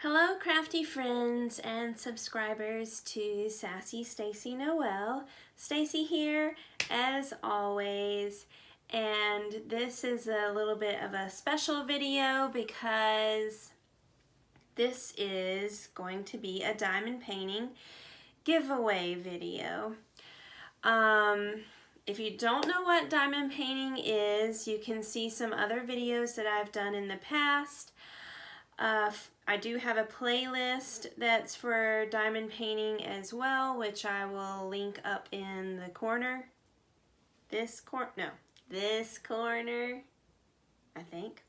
Hello crafty friends and subscribers to Sassy Stacy Noel. Stacy here as always, and this is a little bit of a special video because this is going to be a diamond painting giveaway video. If you don't know what diamond painting is, you can see some other videos that I've done in the past. I do have a playlist that's for diamond painting as well, which I will link up in the corner. This corner, I think.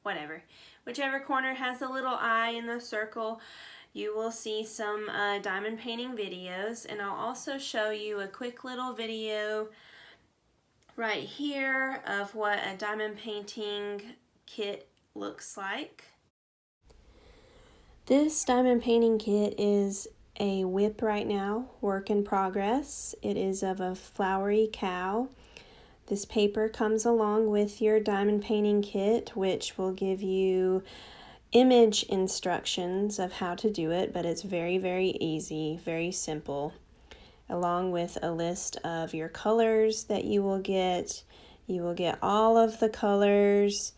Whatever. Whichever corner has the little eye in the circle, you will see some diamond painting videos, and I'll also show you a quick little video right here of what a diamond painting kit looks like. This diamond painting kit is a whip right now, work in progress. It is of a flowery cow. This paper comes along with your diamond painting kit, which will give you image instructions of how to do it, but it's very, very easy, very simple, along with a list of your colors that you will get. You will get all of the colors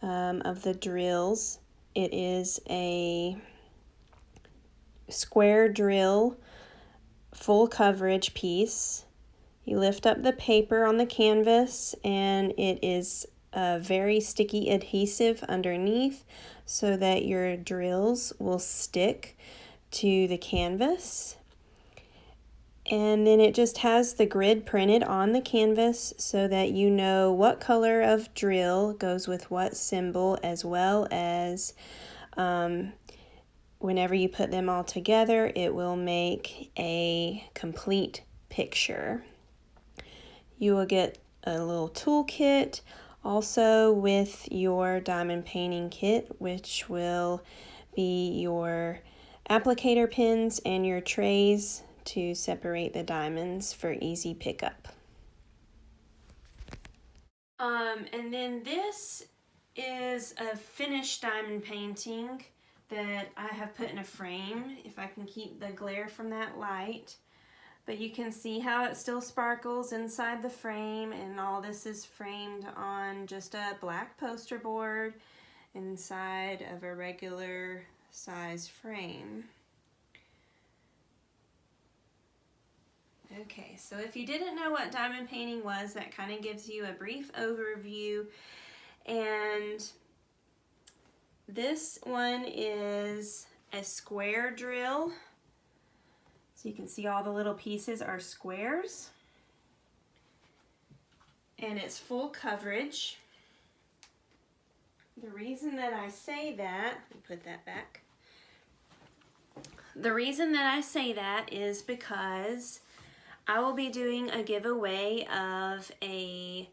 of the drills. It is a square drill, full coverage piece. You lift up the paper on the canvas and it is very sticky adhesive underneath so that your drills will stick to the canvas. And then it just has the grid printed on the canvas so that you know what color of drill goes with what symbol, as well as whenever you put them all together, it will make a complete picture. You will get a little toolkit also with your diamond painting kit, which will be your applicator pins and your trays to separate the diamonds for easy pickup. And then this is a finished diamond painting that I have put in a frame, if I can keep the glare from that light. But you can see how it still sparkles inside the frame, and all this is framed on just a black poster board inside of a regular size frame. Okay, so if you didn't know what diamond painting was, that kind of gives you a brief overview. And this one is a square drill. So you can see all the little pieces are squares. And it's full coverage. The reason that I say that, let me put that back. The reason that I say that is because I will be doing a giveaway of a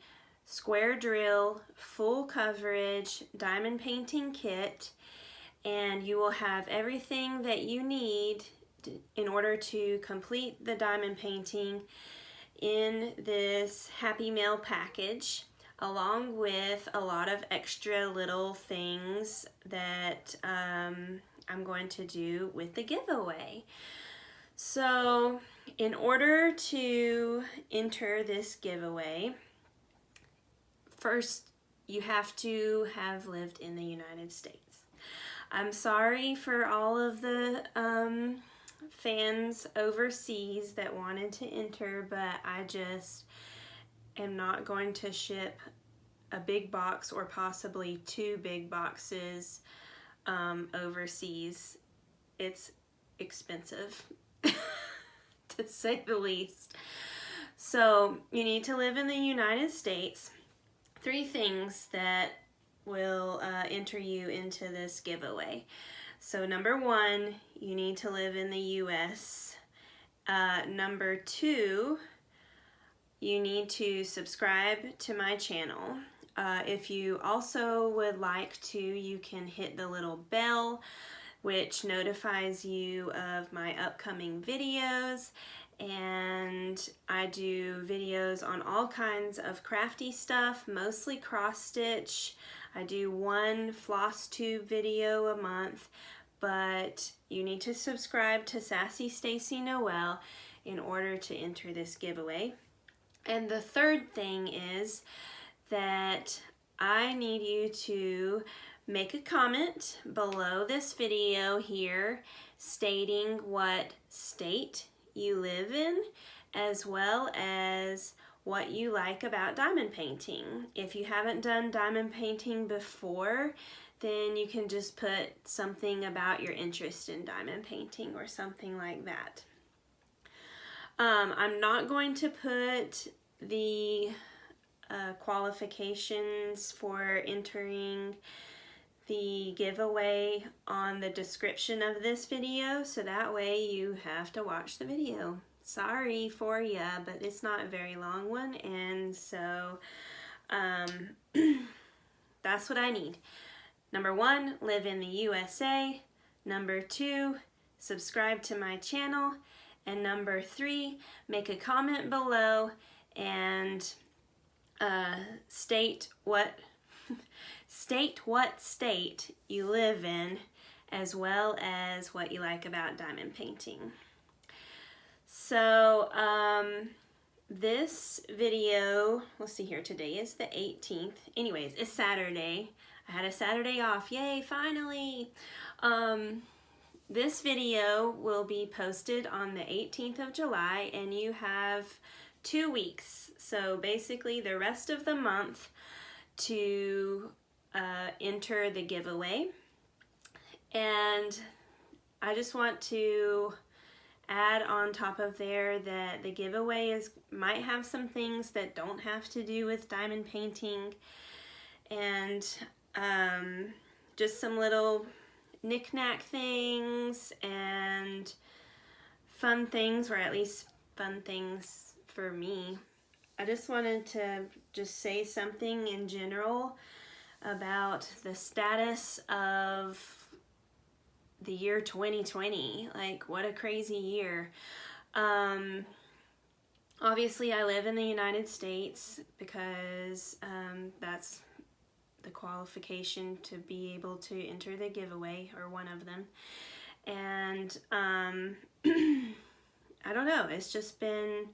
square drill, full coverage diamond painting kit, and you will have everything that you need in order to complete the diamond painting in this Happy Mail package, along with a lot of extra little things that I'm going to do with the giveaway. So in order to enter this giveaway, first you have to have lived in the United States. I'm sorry for all of the fans overseas that wanted to enter, but I just am not going to ship a big box or possibly two big boxes overseas. It's expensive to say the least. So you need to live in the United States. 3 things that will enter you into this giveaway. So number 1, you need to live in the US. Number 2, you need to subscribe to my channel. If you also would like to, you can hit the little bell, which notifies you of my upcoming videos. And I do videos on all kinds of crafty stuff, mostly cross stitch. I do 1 floss tube video a month, but you need to subscribe to Sassy Stacy Noel in order to enter this giveaway. And the third thing is that I need you to make a comment below this video here stating what state you live in, as well as what you like about diamond painting. If you haven't done diamond painting before, then you can just put something about your interest in diamond painting or something like that. I'm not going to put the qualifications for entering the giveaway on the description of this video, so that way you have to watch the video. Sorry for ya, but it's not a very long one, and so that's what I need. Number 1, live in the USA. Number 2, subscribe to my channel. And number 3, make a comment below and state what state you live in, as well as what you like about diamond painting. So this video, let's see here, today is the 18th. Anyways, it's Saturday. I had a Saturday off. Yay, finally. This video will be posted on the 18th of July, and you have 2 weeks. So basically the rest of the month to enter the giveaway. And I just want to add on top of there that the giveaway might have some things that don't have to do with diamond painting, and just some little knick-knack things and fun things, or at least fun things for me. I just wanted to just say something in general about the status of the year 2020. Like, what a crazy year. Obviously I live in the United States because that's the qualification to be able to enter the giveaway, or one of them. And I don't know, it's just been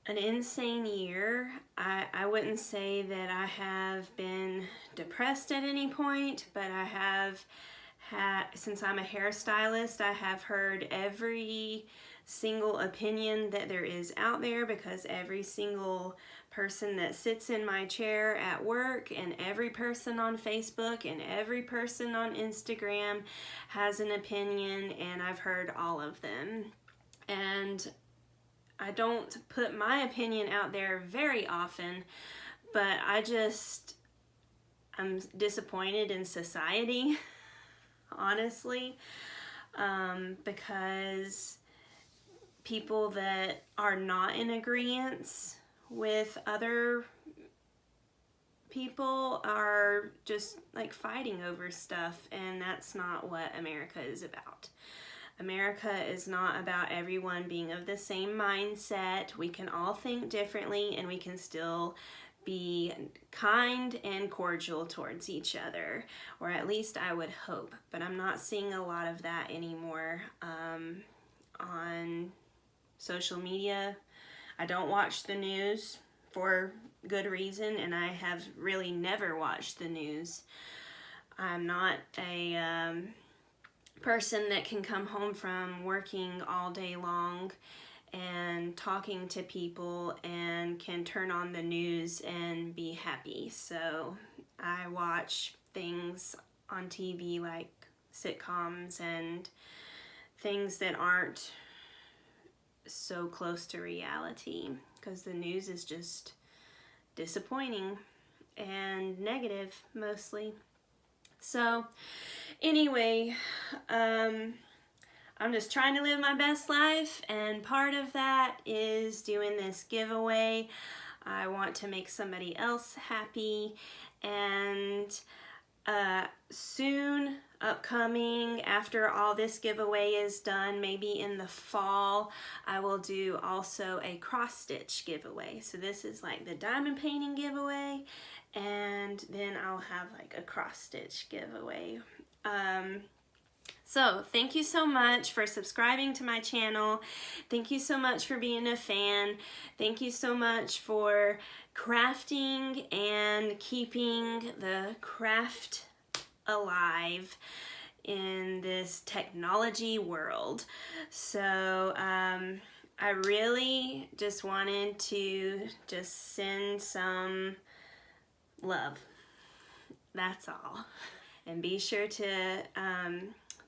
an insane year. I wouldn't say that I have been depressed at any point, but I have had, since I'm a hairstylist, I have heard every single opinion that there is out there, because every single person that sits in my chair at work, and every person on Facebook, and every person on Instagram has an opinion, and I've heard all of them. And I don't put my opinion out there very often, but I'm disappointed in society, honestly, because people that are not in agreement with other people are just like fighting over stuff, and that's not what America is about. America is not about everyone being of the same mindset. We can all think differently, and we can still be kind and cordial towards each other, or at least I would hope. But I'm not seeing a lot of that anymore on social media. I don't watch the news for good reason, and I have really never watched the news. I'm not a person that can come home from working all day long and talking to people and can turn on the news and be happy. So I watch things on TV like sitcoms and things that aren't so close to reality, because the news is just disappointing and negative mostly. So anyway, I'm just trying to live my best life, and part of that is doing this giveaway. I want to make somebody else happy, and soon, upcoming, after all this giveaway is done, maybe in the fall, I will do also a cross stitch giveaway. So this is like the diamond painting giveaway, and then I'll have like a cross stitch giveaway. So thank you so much for subscribing to my channel. Thank you so much for being a fan. Thank you so much for crafting and keeping the craft alive in this technology world. So I really just wanted to just send some love. That's all. And be sure to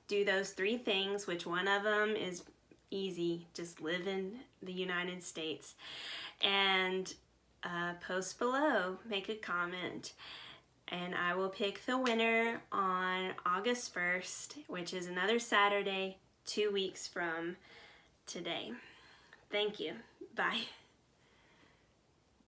do those 3 things, which one of them is easy, just live in the United States. And post below, make a comment, and I will pick the winner on August 1st, which is another Saturday, 2 weeks from today. Thank you. Bye.